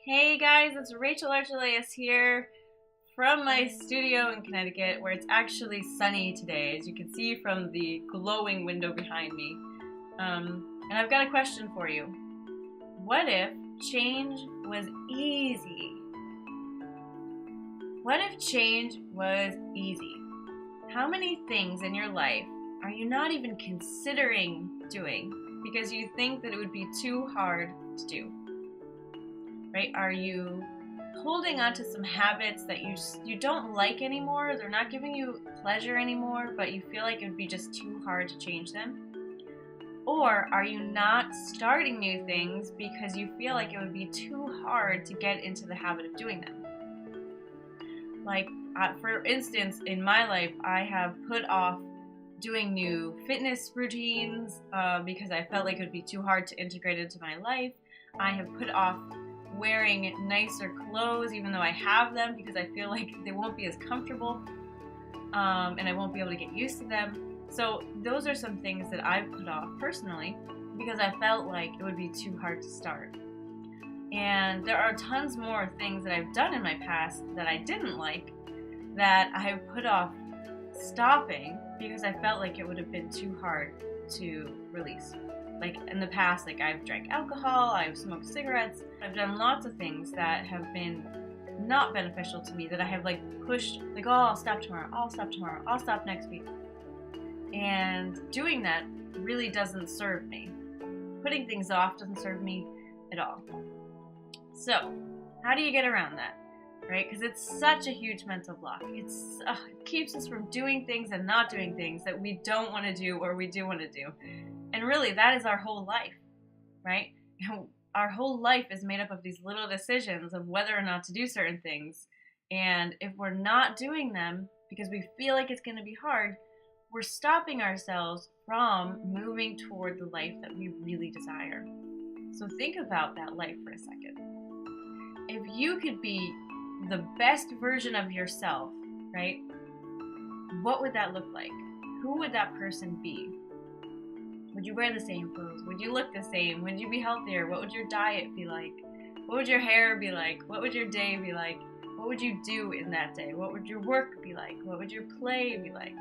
Hey guys, it's Rachel Archelaus here from my studio in Connecticut, where it's actually sunny today, as you can see from the glowing window behind me. And I've got a question for you. What if change was easy? What if change was easy? How many things in your life are you not even considering doing because you think that it would be too hard to do? Right? Are you holding on to some habits that you don't like anymore? They're not giving you pleasure anymore, but you feel like it would be just too hard to change them? Or are you not starting new things because you feel like it would be too hard to get into the habit of doing them? Like, for instance, in my life, I have put off doing new fitness routines because I felt like it would be too hard to integrate into my life. I have put off wearing nicer clothes even though I have them because I feel like they won't be as comfortable and I won't be able to get used to them. So those are some things that I've put off personally because I felt like it would be too hard to start. And there are tons more things that I've done in my past that I didn't like that I have put off stopping because I felt like it would have been too hard to release. Like in the past, like I've drank alcohol, I've smoked cigarettes, I've done lots of things that have been not beneficial to me that I have like pushed, like, oh, I'll stop tomorrow, I'll stop next week. And doing that really doesn't serve me. Putting things off doesn't serve me at all. So, how do you get around that? Right? Because it's such a huge mental block. It keeps us from doing things and not doing things that we don't want to do or we do want to do. And really, that is our whole life, right? Our whole life is made up of these little decisions of whether or not to do certain things. And if we're not doing them because we feel like it's going to be hard, we're stopping ourselves from moving toward the life that we really desire. So think about that life for a second. If you could be the best version of yourself, right? What would that look like? Who would that person be? Would you wear the same clothes? Would you look the same? Would you be healthier? What would your diet be like? What would your hair be like? What would your day be like? What would you do in that day? What would your work be like? What would your play be like?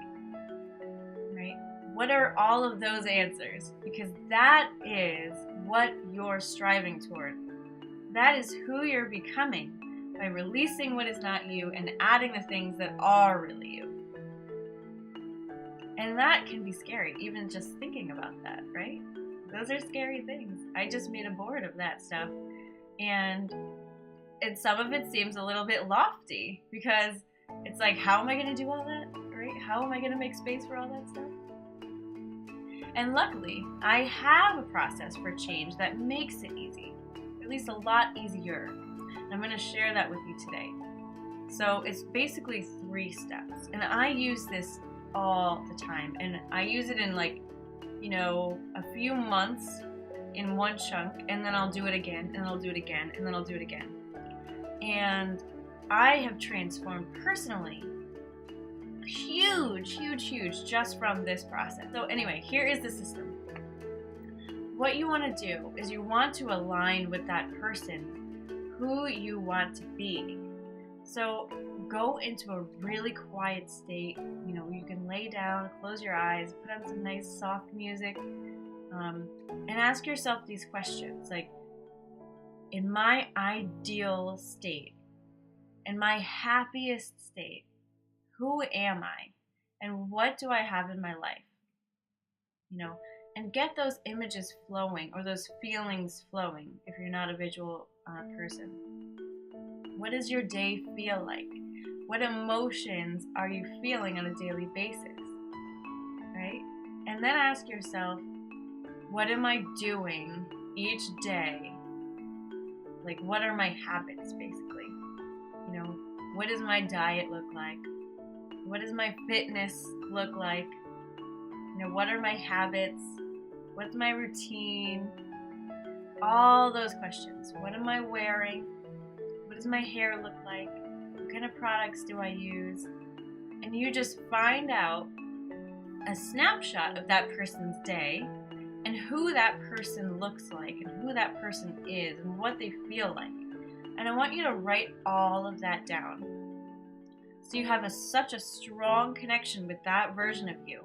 Right? What are all of those answers? Because that is what you're striving toward. That is who you're becoming by releasing what is not you and adding the things that are really you. And that can be scary, even just thinking about that, right? Those are scary things. I just made a board of that stuff. And some of it seems a little bit lofty because it's like, how am I going to do all that, right? How am I going to make space for all that stuff? And luckily, I have a process for change that makes it easy, at least a lot easier. And I'm going to share that with you today. So it's basically 3 steps. And I use this all the time, and I use it in a few months in one chunk, and then I'll do it again, and I'll do it again, and then I'll do it again. And I have transformed personally huge just from this process. So anyway, here is the system. What you want to do is you want to align with that person who you want to be. So go into a really quiet state. You can lay down, close your eyes, put on some nice soft music, and ask yourself these questions. Like, in my ideal state, in my happiest state, who am I? And what do I have in my life? And get those images flowing or those feelings flowing if you're not a visual person. What does your day feel like? What emotions are you feeling on a daily basis? Right? And then ask yourself, what am I doing each day? Like, what are my habits, basically? What does my diet look like? What does my fitness look like? What are my habits? What's my routine? All those questions. What am I wearing? What does my hair look like? What kind of products do I use? And you just find out a snapshot of that person's day and who that person looks like and who that person is and what they feel like. And I want you to write all of that down. So you have such a strong connection with that version of you.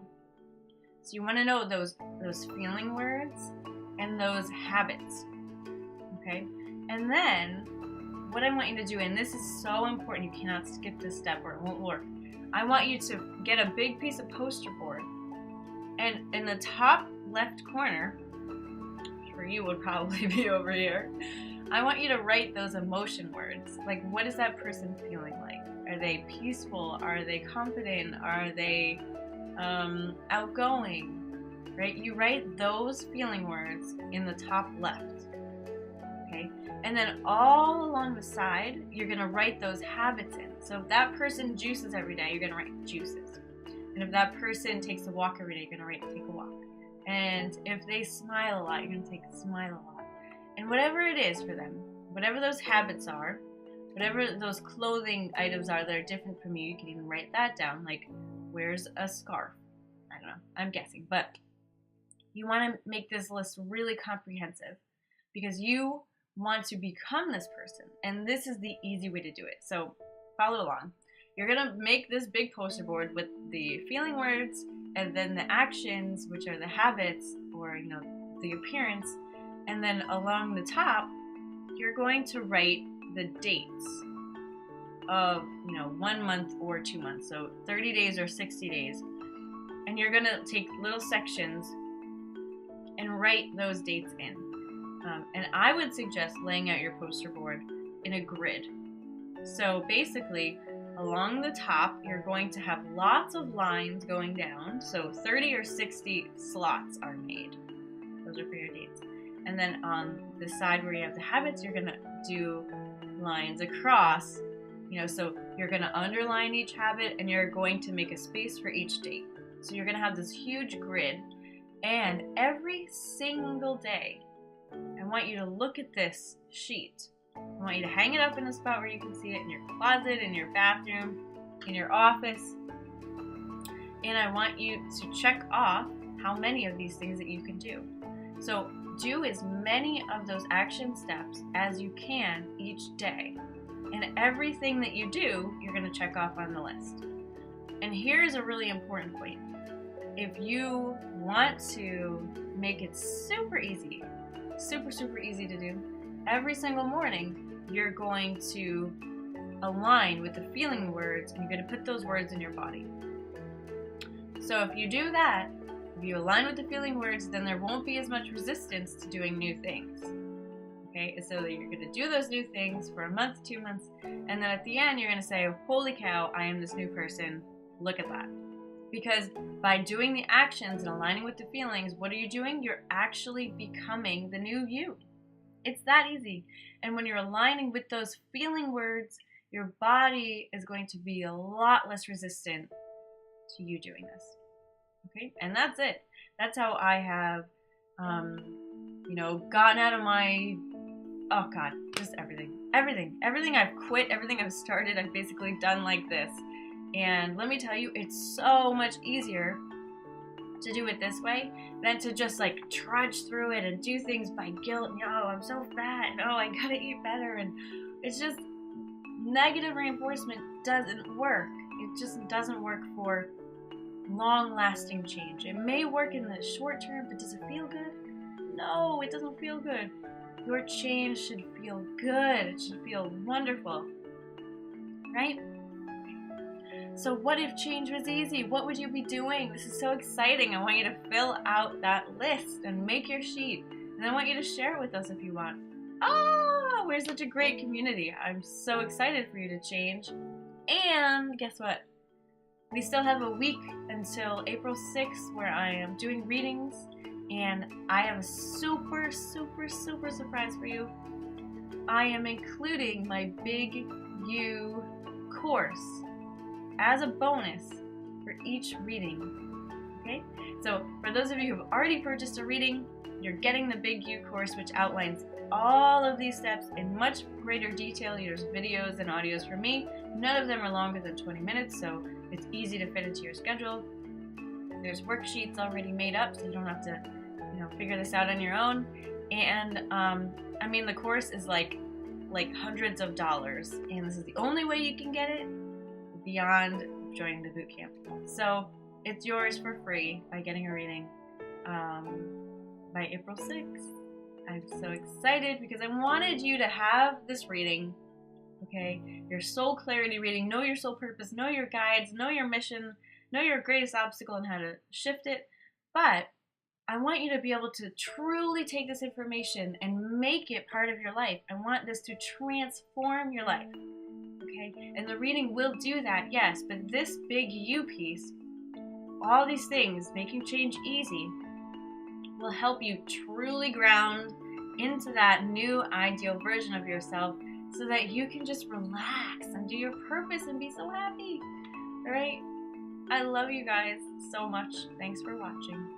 So you want to know those feeling words and those habits. Okay? And then what I want you to do, and this is so important, you cannot skip this step or it won't work. I want you to get a big piece of poster board, and in the top left corner, for you would probably be over here, I want you to write those emotion words. Like, what is that person feeling like? Are they peaceful? Are they confident? Are they outgoing? Right? You write those feeling words in the top left. Okay? And then all along the side, you're going to write those habits in. So if that person juices every day, you're going to write juices. And if that person takes a walk every day, you're going to write take a walk. And if they smile a lot, you're going to take smile a lot. And whatever it is for them, whatever those habits are, whatever those clothing items are that are different from you can even write that down. Like, wears a scarf? I don't know. I'm guessing. But you want to make this list really comprehensive because you want to become this person. And this is the easy way to do it. So follow along. You're going to make this big poster board with the feeling words and then the actions, which are the habits or, the appearance. And then along the top, you're going to write the dates of, 1 month or 2 months. So 30 days or 60 days. And you're going to take little sections and write those dates in. And I would suggest laying out your poster board in a grid. So basically, along the top, you're going to have lots of lines going down. So 30 or 60 slots are made. Those are for your dates. And then on the side where you have the habits, you're going to do lines across. So you're going to underline each habit and you're going to make a space for each date. So you're going to have this huge grid. And every single day, I want you to look at this sheet. I want you to hang it up in a spot where you can see it in your closet, in your bathroom, in your office. And I want you to check off how many of these things that you can do. So do as many of those action steps as you can each day. And everything that you do, you're going to check off on the list. And here's a really important point. If you want to make it super easy to do, every single morning you're going to align with the feeling words and you're going to put those words in your body. So if you do that, if you align with the feeling words, then there won't be as much resistance to doing new things. Okay, so that you're going to do those new things for a month, 2 months, and then at the end you're going to say, holy cow, I am this new person. Look at that. Because by doing the actions and aligning with the feelings, what are you doing? You're actually becoming the new you. It's that easy. And when you're aligning with those feeling words, your body is going to be a lot less resistant to you doing this. Okay? And that's it. That's how I have, gotten out of my, just everything. Everything I've quit, everything I've started, I've basically done like this. And let me tell you, it's so much easier to do it this way than to just trudge through it and do things by guilt. No, I'm so fat. No, I gotta eat better. And it's just negative reinforcement doesn't work. It just doesn't work for long-lasting change. It may work in the short term, but does it feel good? No, it doesn't feel good. Your change should feel good. It should feel wonderful, right? So what if change was easy? What would you be doing? This is so exciting. I want you to fill out that list and make your sheet. And I want you to share it with us if you want. Oh, we're such a great community. I'm so excited for you to change. And guess what? We still have a week until April 6th where I am doing readings. And I have a super, super, super surprise for you. I am including my Big U course as a bonus for each reading. Okay? So for those of you who've already purchased a reading, you're getting the Big U course, which outlines all of these steps in much greater detail. There's videos and audios from me. None of them are longer than 20 minutes, so it's easy to fit into your schedule. There's worksheets already made up, so you don't have to, figure this out on your own. And the course is like hundreds of dollars, and this is the only way you can get it beyond joining the boot camp. So it's yours for free by getting a reading by April 6th. I'm so excited because I wanted you to have this reading, okay? Your soul clarity reading, know your soul purpose, know your guides, know your mission, know your greatest obstacle and how to shift it. But I want you to be able to truly take this information and make it part of your life. I want this to transform your life, okay? And the reading will do that, yes, but this big you piece, all these things, making change easy, will help you truly ground into that new ideal version of yourself so that you can just relax and do your purpose and be so happy. All right? I love you guys so much. Thanks for watching.